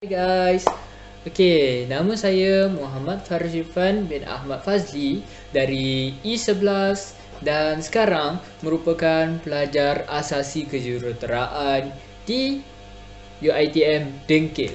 Hai guys. Okey, nama saya Muhammad Faris Irfan bin Ahmad Fazli dari E11 dan sekarang merupakan pelajar asasi kejuruteraan di UiTM Dengkil.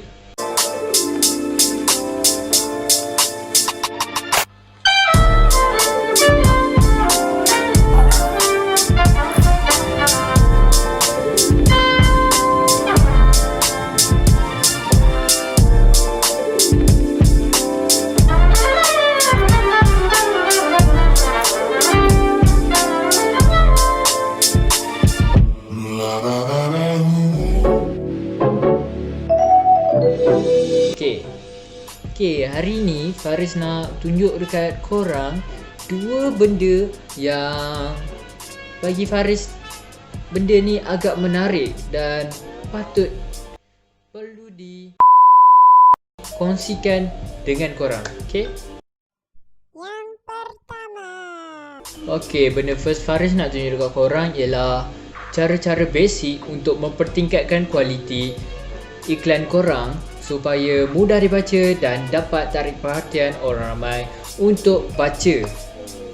Okey. Okey, hari ni Faris nak tunjuk dekat korang dua benda yang bagi Faris benda ni agak menarik dan patut perlu dikongsikan dengan korang. Okey? Yang pertama, Okey, benda first Faris nak tunjuk dekat korang ialah cara-cara basic untuk mempertingkatkan kualiti iklan korang supaya mudah dibaca dan dapat tarik perhatian orang ramai untuk baca.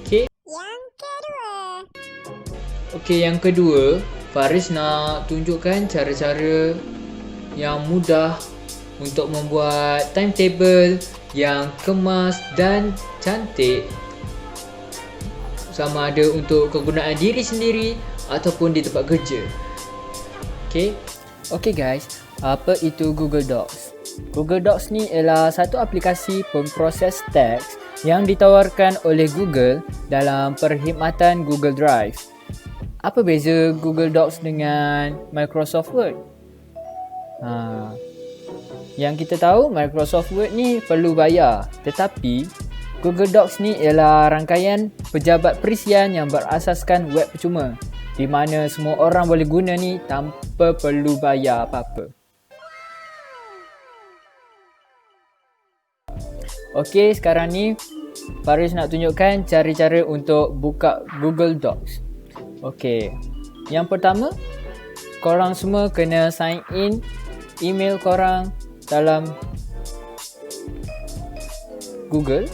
Okey? yang kedua, Okey, yang kedua, Faris nak tunjukkan cara-cara yang mudah untuk membuat timetable yang kemas dan cantik, sama ada untuk kegunaan diri sendiri ataupun di tempat kerja. Okey? Okey guys, apa itu Google Docs? Google Docs ni ialah satu aplikasi pemproses teks yang ditawarkan oleh Google dalam perkhidmatan Google Drive. Apa beza Google Docs dengan Microsoft Word? Yang kita tahu Microsoft Word ni perlu bayar, tetapi Google Docs ni ialah rangkaian pejabat perisian yang berasaskan web percuma, di mana semua orang boleh guna ni tanpa perlu bayar apa-apa. Okey, sekarang ni Faris nak tunjukkan cara-cara untuk buka Google Docs. Okey, yang pertama, korang semua kena sign in email korang dalam Google.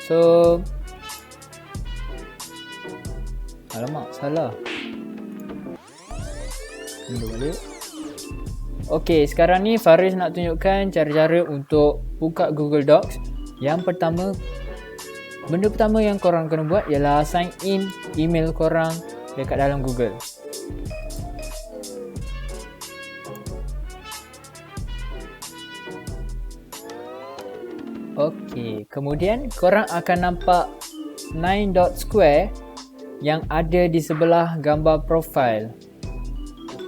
So, alamak, salah. Tunggu balik. Okey, sekarang ni Faris nak tunjukkan cara-cara untuk buka Google Docs. Yang pertama, benda pertama yang korang kena buat ialah sign in email korang dekat dalam Google. Okey, kemudian korang akan nampak 9 dot square yang ada di sebelah gambar profile.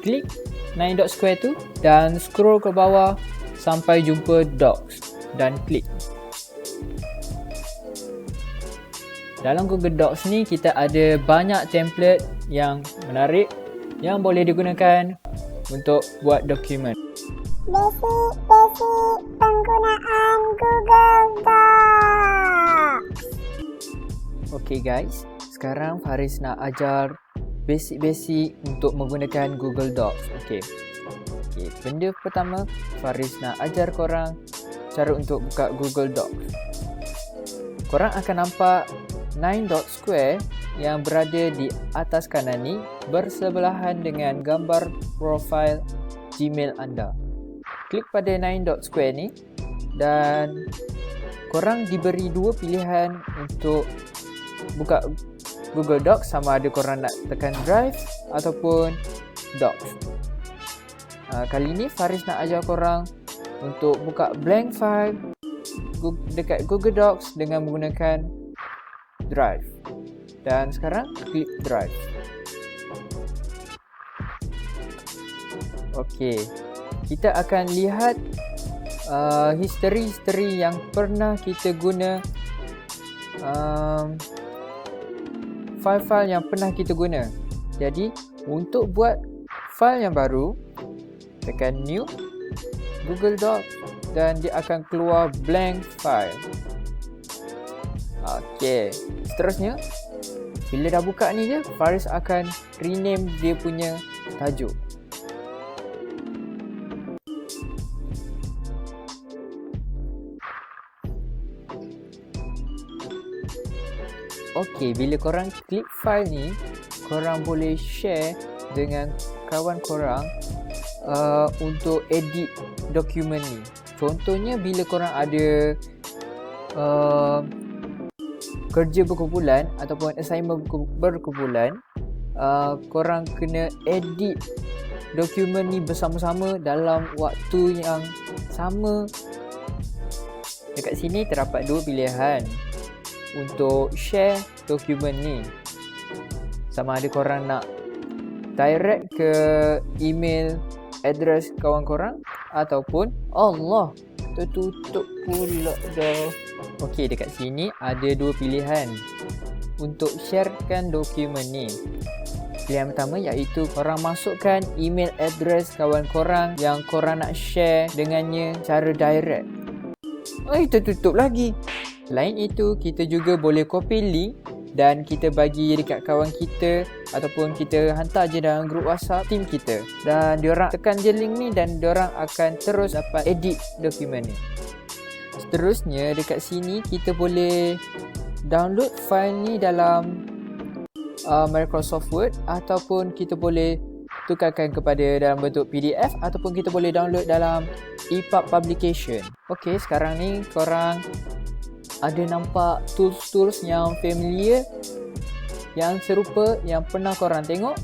Klik 9 dot square tu dan scroll ke bawah sampai jumpa Docs dan klik. Dalam Google Docs ni kita ada banyak template yang menarik yang boleh digunakan untuk buat dokumen. basic penggunaan Google Docs. Okey guys, sekarang Faris nak ajar basic-basic untuk menggunakan Google Docs. Okey, benda pertama Faris nak ajar korang cara untuk buka Google Docs. Korang akan nampak 9 dot square yang berada di atas kanan ni bersebelahan dengan gambar profil Gmail anda. Klik pada 9 dot square ni dan korang diberi dua pilihan untuk buka Google Docs, sama ada korang nak tekan Drive ataupun Docs. Kali ni Faris nak ajar korang untuk buka blank file dekat Google Docs dengan menggunakan Drive. Dan sekarang klik Drive. Okey, kita akan lihat history yang pernah kita guna, file-file yang pernah kita guna. Jadi untuk buat file yang baru, tekan New Google Docs dan dia akan keluar blank file. Okey, seterusnya bila dah buka ni je, Faris akan rename dia punya tajuk. Okey, bila korang klik file ni, korang boleh share dengan kawan korang untuk edit dokumen ni. Contohnya bila korang ada kerja berkumpulan ataupun assignment berkumpulan, korang kena edit dokumen ni bersama-sama dalam waktu yang sama. Dekat sini terdapat dua pilihan untuk share dokumen ni. Sama ada korang nak direct ke email address kawan korang ataupun Allah, tertutup pula dah. Okey, dekat sini ada dua pilihan untuk sharekan dokumen ni. Pilihan pertama iaitu korang masukkan email address kawan korang yang korang nak share dengannya secara direct. Tertutup lagi. Selain itu, kita juga boleh copy link dan kita bagi dekat kawan kita ataupun kita hantar je dalam grup WhatsApp team kita. Dan diorang tekan je link ni dan diorang akan terus dapat edit dokumen ni. Seterusnya, dekat sini kita boleh download file ni dalam Microsoft Word ataupun kita boleh tukarkan kepada dalam bentuk PDF ataupun kita boleh download dalam EPUB publication. Okey, sekarang ni korang ada nampak tools-tools yang familiar, yang serupa yang pernah korang tengok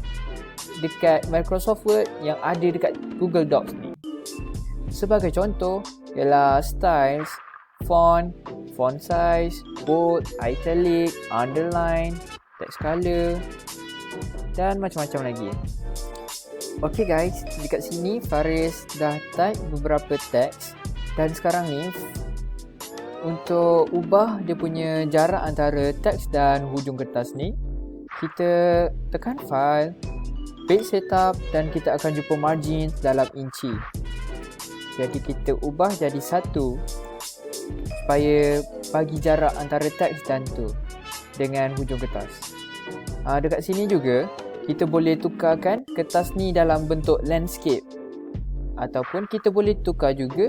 dekat Microsoft Word yang ada dekat Google Docs ni. Sebagai contoh ialah styles, font size, bold, italic, underline, text color dan macam-macam lagi. Okey guys, dekat sini Faris dah type beberapa teks dan sekarang ni untuk ubah dia punya jarak antara teks dan hujung kertas ni, kita tekan file, page setup dan kita akan jumpa margin dalam inci. Jadi kita ubah jadi 1 supaya bagi jarak antara teks dan tu dengan hujung kertas. Dekat sini juga kita boleh tukarkan kertas ni dalam bentuk landscape ataupun kita boleh tukar juga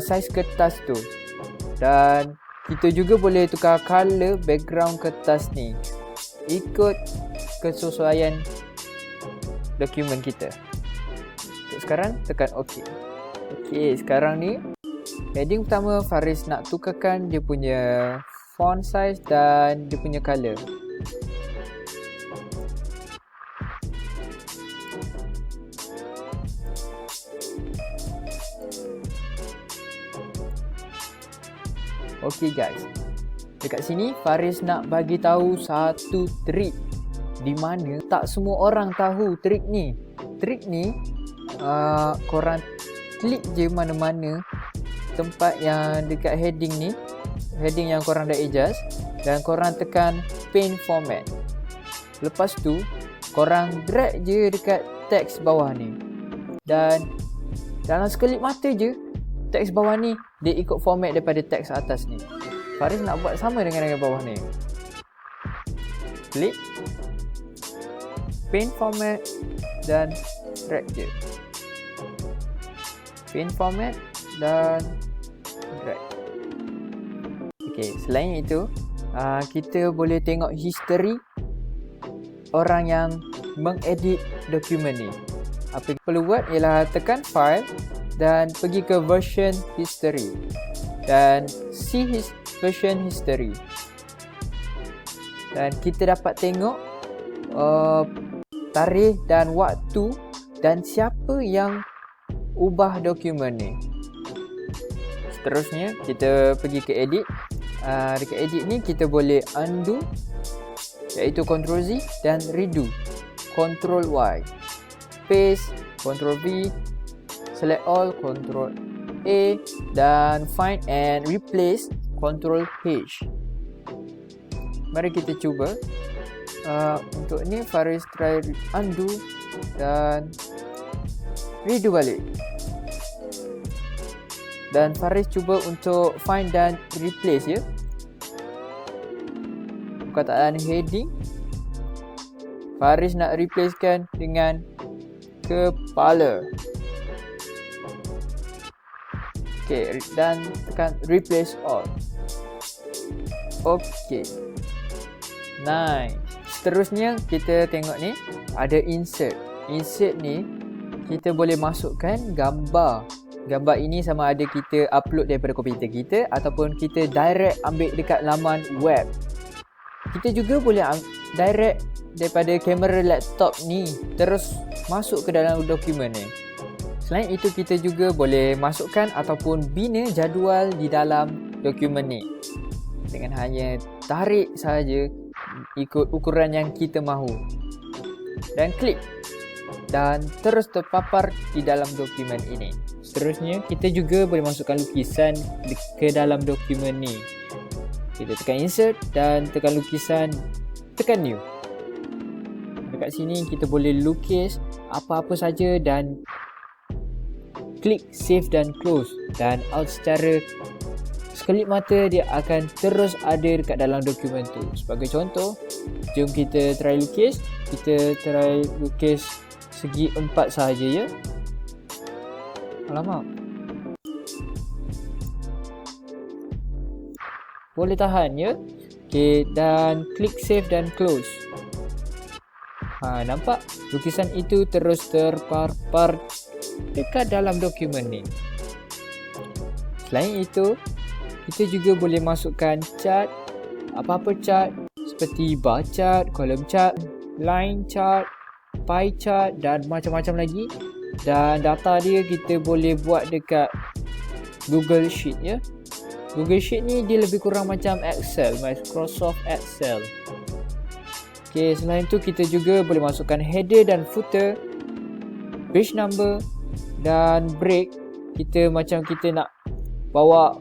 saiz kertas tu, dan kita juga boleh tukar color background kertas ni ikut kesesuaian dokumen kita. Untuk sekarang tekan OK. Okey, sekarang ni heading pertama Faris nak tukarkan dia punya font size dan dia punya color. Okey guys, dekat sini Faris nak bagi tahu satu trik di mana tak semua orang tahu trik ni. Trik ni korang klik je mana-mana tempat yang dekat heading ni, heading yang korang dah adjust, dan korang tekan paint format. Lepas tu korang drag je dekat teks bawah ni, dan dalam sekelip mata je teks bawah ni dia ikut format daripada teks atas ni. Faris nak buat sama dengan bawah ni. Klik paint format dan drag je. Paint format dan drag. Okey, selain itu kita boleh tengok history orang yang mengedit dokumen ni. Apa yang perlu buat ialah tekan file dan pergi ke version history dan see version history, dan kita dapat tengok tarikh dan waktu dan siapa yang ubah dokumen ni. Seterusnya kita pergi ke edit. Dekat edit ni kita boleh undo iaitu Ctrl Z dan redo, Ctrl Y, paste, Ctrl V, select all, Ctrl A, dan find and replace, Ctrl H. Mari kita cuba. Untuk ni Faris try undo dan redo balik. Dan Faris cuba untuk find dan replace ya. Perkataan heading Faris nak replacekan dengan kepala. Okey, dan tekan replace all. Okey. Nice. Seterusnya kita tengok ni ada insert. Insert ni kita boleh masukkan gambar. Gambar ini sama ada kita upload daripada komputer kita ataupun kita direct ambil dekat laman web. Kita juga boleh direct daripada kamera laptop ni terus masuk ke dalam dokumen ni. Selain itu kita juga boleh masukkan ataupun bina jadual di dalam dokumen ni dengan hanya tarik sahaja ikut ukuran yang kita mahu dan klik dan terus terpapar di dalam dokumen ini. Seterusnya kita juga boleh masukkan lukisan ke dalam dokumen ni. Kita tekan insert dan tekan lukisan, tekan new. Dekat sini kita boleh lukis apa-apa saja dan klik save dan close, dan secara sekelip mata dia akan terus ada dekat dalam dokumen tu. Sebagai contoh, jom kita try lukis. Kita try lukis segi 4 sahaja ya. Alamak. Boleh tahan ya. Okay, dan klik save dan close. Nampak? Lukisan itu terus terpapar dekat dalam dokumen ni. Selain itu, kita juga boleh masukkan chart, apa-apa chart seperti bar chart, column chart, line chart, pie chart dan macam-macam lagi. Dan data dia kita boleh buat dekat Google Sheet ya. Google Sheet ni dia lebih kurang macam Excel, Microsoft Excel. Okay, selain tu kita juga boleh masukkan header dan footer, page number dan break. Kita macam kita nak bawa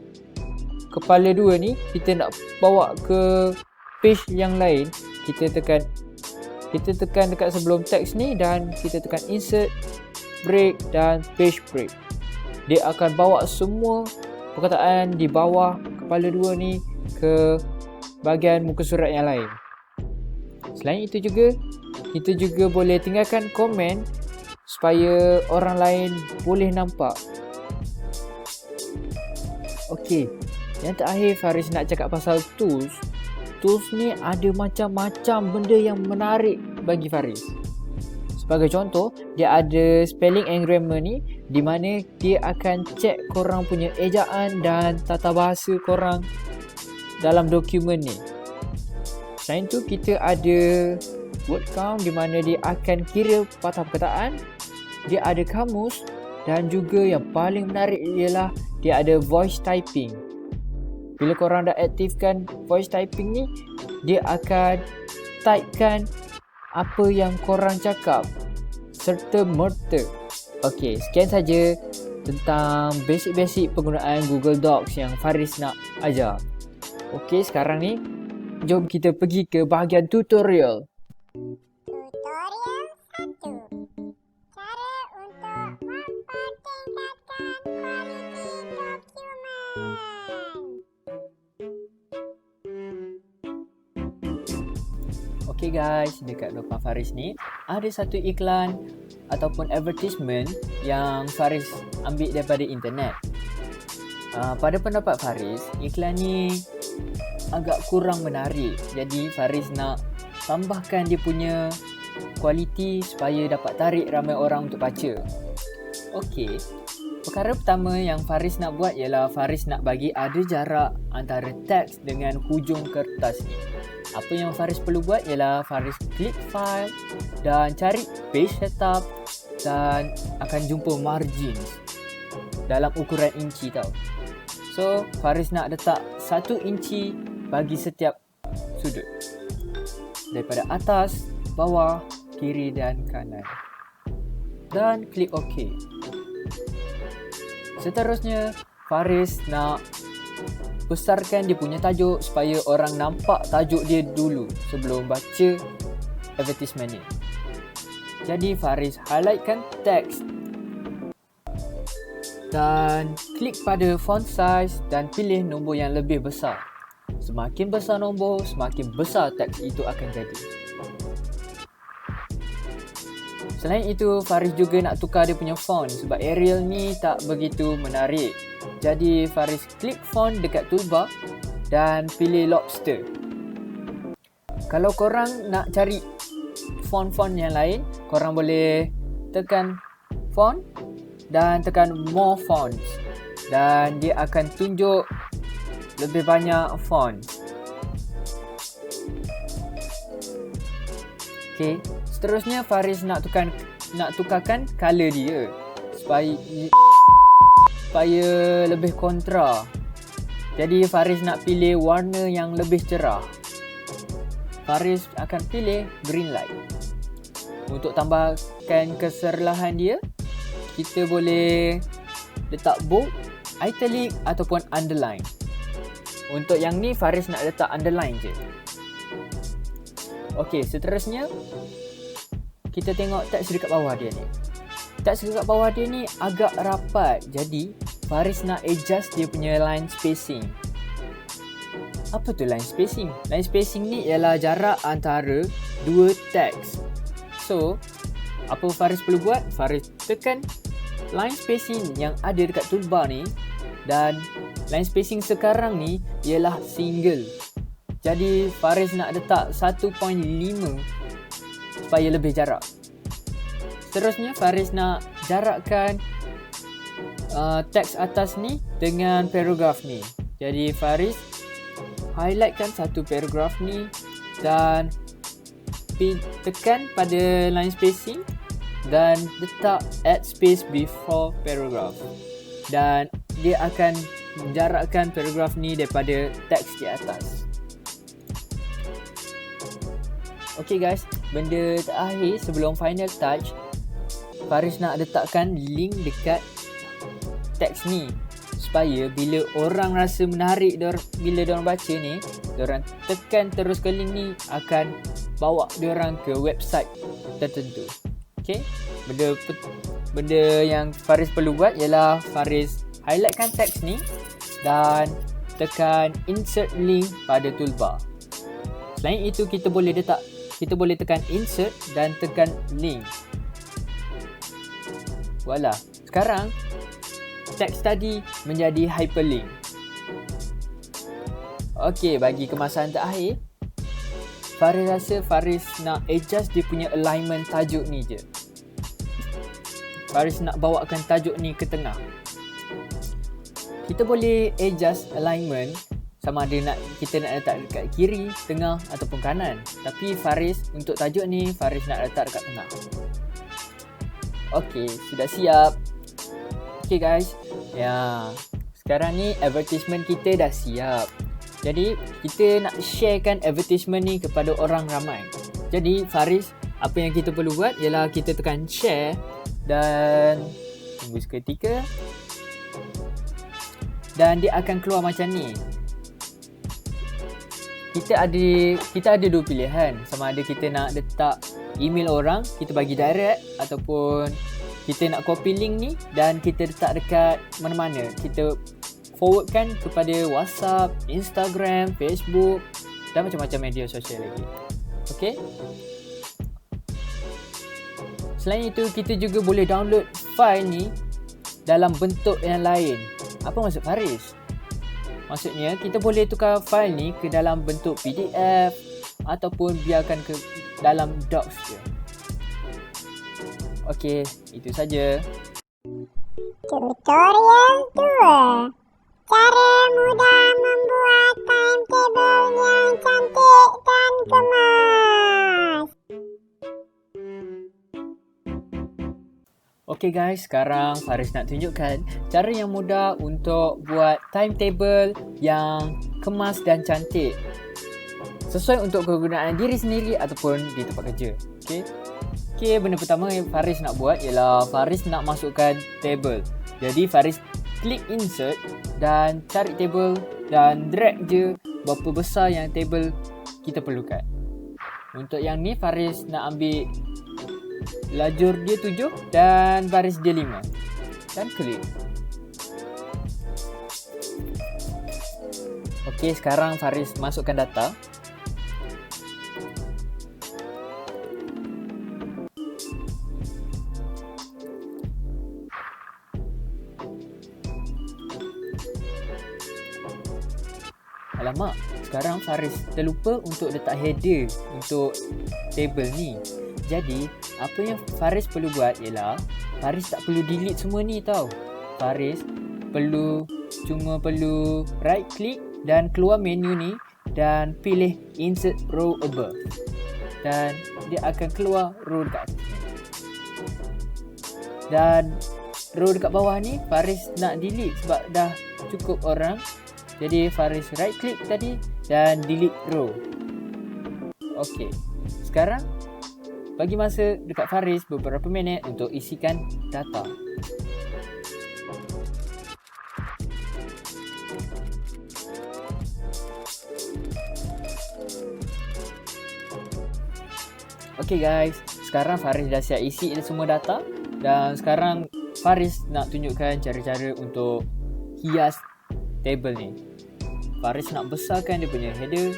kepala 2 ni, kita nak bawa ke page yang lain, kita tekan dekat sebelum teks ni dan kita tekan insert, break dan page break. Dia akan bawa semua perkataan di bawah kepala 2 ni ke bahagian muka surat yang lain. Selain itu juga, kita juga boleh tinggalkan komen supaya orang lain boleh nampak. Okey, yang terakhir Faris nak cakap pasal tools. Tools ni ada macam-macam benda yang menarik bagi Faris. Sebagai contoh, dia ada spelling and grammar ni, di mana dia akan cek korang punya ejaan dan tata bahasa korang dalam dokumen ni. Selain tu kita ada word count di mana dia akan kira patah perkataan. Dia ada kamus dan juga yang paling menarik ialah dia ada voice typing. Bila korang dah aktifkan voice typing ni, dia akan typekan apa yang korang cakap serta merta. Okey, sekian saja tentang basic-basic penggunaan Google Docs yang Faris nak ajar. Okey, sekarang ni jom kita pergi ke bahagian tutorial. Tutorial 1. Cara untuk mempertingkatkan kualiti dokumen. Okay guys, dekat depan Faris ni ada satu iklan ataupun advertisement yang Faris ambil daripada internet. Pada pendapat Faris, iklan ni agak kurang menarik. Jadi Faris nak tambahkan dia punya kualiti supaya dapat tarik ramai orang untuk baca. Okey, perkara pertama yang Faris nak buat ialah Faris nak bagi ada jarak antara teks dengan hujung kertas ni. Apa yang Faris perlu buat ialah Faris klik file dan cari page setup dan akan jumpa margin dalam ukuran inci tau. So Faris nak letak 1 inci bagi setiap sudut, daripada atas, bawah, kiri dan kanan, dan klik OK. Seterusnya Faris nak besarkan dia punya tajuk supaya orang nampak tajuk dia dulu sebelum baca advertisement ni. Jadi Faris highlightkan teks dan klik pada font size dan pilih nombor yang lebih besar. Semakin besar nombor, semakin besar teks itu akan jadi. Selain itu, Faris juga nak tukar dia punya font sebab Arial ni tak begitu menarik. Jadi Faris klik font dekat toolbar dan pilih Lobster. Kalau korang nak cari font-font yang lain, korang boleh tekan font dan tekan more fonts dan dia akan tunjuk lebih banyak font. Okay, seterusnya Faris nak tukarkan color dia supaya lebih kontra. Jadi Faris nak pilih warna yang lebih cerah. Faris akan pilih green light. Untuk tambahkan keserlahan dia, kita boleh letak bold, italic ataupun underline. Untuk yang ni Faris nak letak underline je. Okey, seterusnya kita tengok teks dekat bawah dia ni. Teks dekat bawah dia ni agak rapat. Jadi Faris nak adjust dia punya line spacing. Apa tu line spacing? Line spacing ni ialah jarak antara dua teks. So, apa Faris perlu buat? Faris tekan line spacing yang ada dekat toolbar ni, dan line spacing sekarang ni ialah single. Jadi Faris nak letak 1.5 supaya lebih jarak. Seterusnya Faris nak jarakkan teks atas ni dengan paragraf ni. Jadi Faris highlightkan satu paragraf ni dan tekan pada line spacing dan letak add space before paragraph, dan dia akan menjarakkan paragraf ni daripada teks di atas. Okay guys, benda terakhir sebelum final touch, Faris nak letakkan link dekat teks ni supaya bila orang rasa menarik bila diorang baca ni, diorang tekan terus ke link ni akan bawa diorang ke website tertentu. Okay, benda yang Faris perlu buat ialah Faris highlightkan teks ni dan tekan insert link pada toolbar. Selain itu kita boleh tekan insert dan tekan link. Voila, sekarang teks tadi menjadi hyperlink. Okey, bagi kemasan terakhir, Faris rasa Faris nak adjust dia punya alignment tajuk ni je. Faris nak bawakan tajuk ni ke tengah. Kita boleh adjust alignment sama ada kita nak letak dekat kiri, tengah ataupun kanan. Tapi Faris untuk tajuk ni Faris nak letak dekat tengah. Okey, sudah siap. Okey guys. Ya, sekarang ni advertisement kita dah siap. Jadi kita nak sharekan advertisement ni kepada orang ramai. Jadi Faris, apa yang kita perlu buat ialah kita tekan share dan tunggu seketika. Dan dia akan keluar macam ni. Kita ada dua pilihan. Sama ada kita nak letak email orang, kita bagi direct, ataupun kita nak copy link ni dan kita letak dekat mana-mana. Kita forwardkan kepada WhatsApp, Instagram, Facebook dan macam-macam media sosial lagi. Okey? Selain itu, kita juga boleh download file ni dalam bentuk yang lain. Apa maksud Faris? Maksudnya, kita boleh tukar file ni ke dalam bentuk PDF ataupun biarkan ke dalam docs je. Okey, itu saja. Tutorial 2. Cara mudah membuat timetable yang cantik dan kemas. Okey guys, sekarang Faris nak tunjukkan cara yang mudah untuk buat timetable yang kemas dan cantik sesuai untuk kegunaan diri sendiri ataupun di tempat kerja. Okey, benda pertama yang Faris nak buat ialah Faris nak masukkan table. Jadi Faris klik insert dan cari table dan drag je berapa besar yang table kita perlukan. Untuk yang ni Faris nak ambil lajur dia 7 dan baris dia 5 dan klik. Okey, sekarang Faris masukkan data. alamak, sekarang Faris terlupa untuk letak header untuk table ni. Jadi, apa yang Faris perlu buat ialah Faris tak perlu delete semua ni tau. Faris cuma perlu right click dan keluar menu ni dan pilih insert row above. Dan dia akan keluar row dekat atas ni. Dan row dekat bawah ni Faris nak delete sebab dah cukup orang. Jadi Faris right click tadi dan delete row. Okey. Sekarang bagi masa dekat Faris beberapa minit untuk isikan data. Okey guys, sekarang Faris dah siap isi semua data dan sekarang Faris nak tunjukkan cara-cara untuk hias table ni. Faris nak besarkan dia punya header.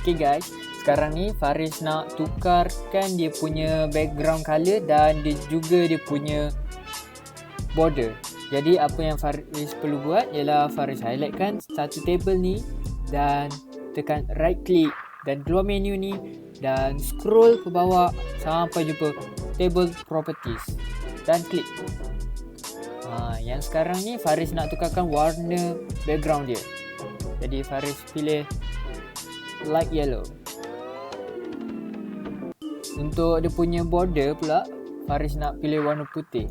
Okey guys, sekarang ni Faris nak tukarkan dia punya background color dan dia punya border. Jadi apa yang Faris perlu buat ialah Faris highlightkan satu table ni dan tekan right click dan keluar menu ni dan scroll ke bawah sampai jumpa table properties dan klik. Yang sekarang ni Faris nak tukarkan warna background dia. Jadi Faris pilih light yellow. Untuk dia punya border pula Faris nak pilih warna putih.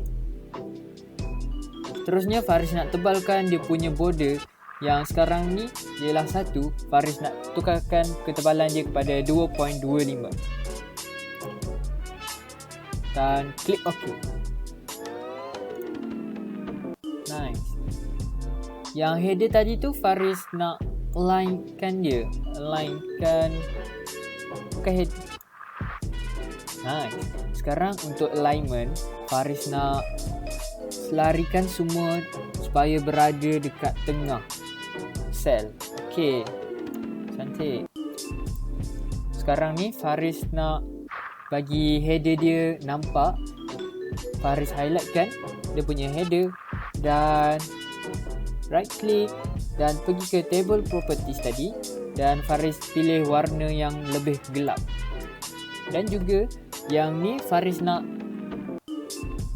Terusnya Faris nak tebalkan dia punya border yang sekarang ni ialah 1. Faris nak tukarkan ketebalan dia kepada 2.25 dan klik OK. Nice. Yang header tadi tu Faris nak alignkan dia. Bukan head. Nice. Sekarang untuk alignment Faris nak selarikan semua supaya berada dekat tengah sel. Okey. Cantik. Sekarang ni Faris nak bagi header dia nampak. Faris highlightkan dia punya header dan right click dan pergi ke table properties tadi dan Faris pilih warna yang lebih gelap. Dan juga yang ni Faris nak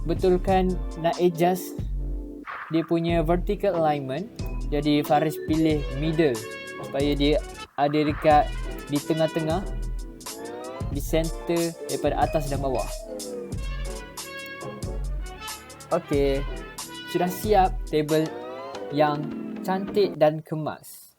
betulkan, nak adjust dia punya vertical alignment. Jadi Faris pilih middle supaya dia ada dekat di tengah-tengah, di center daripada atas dan bawah. Okey, sudah siap table yang cantik dan kemas.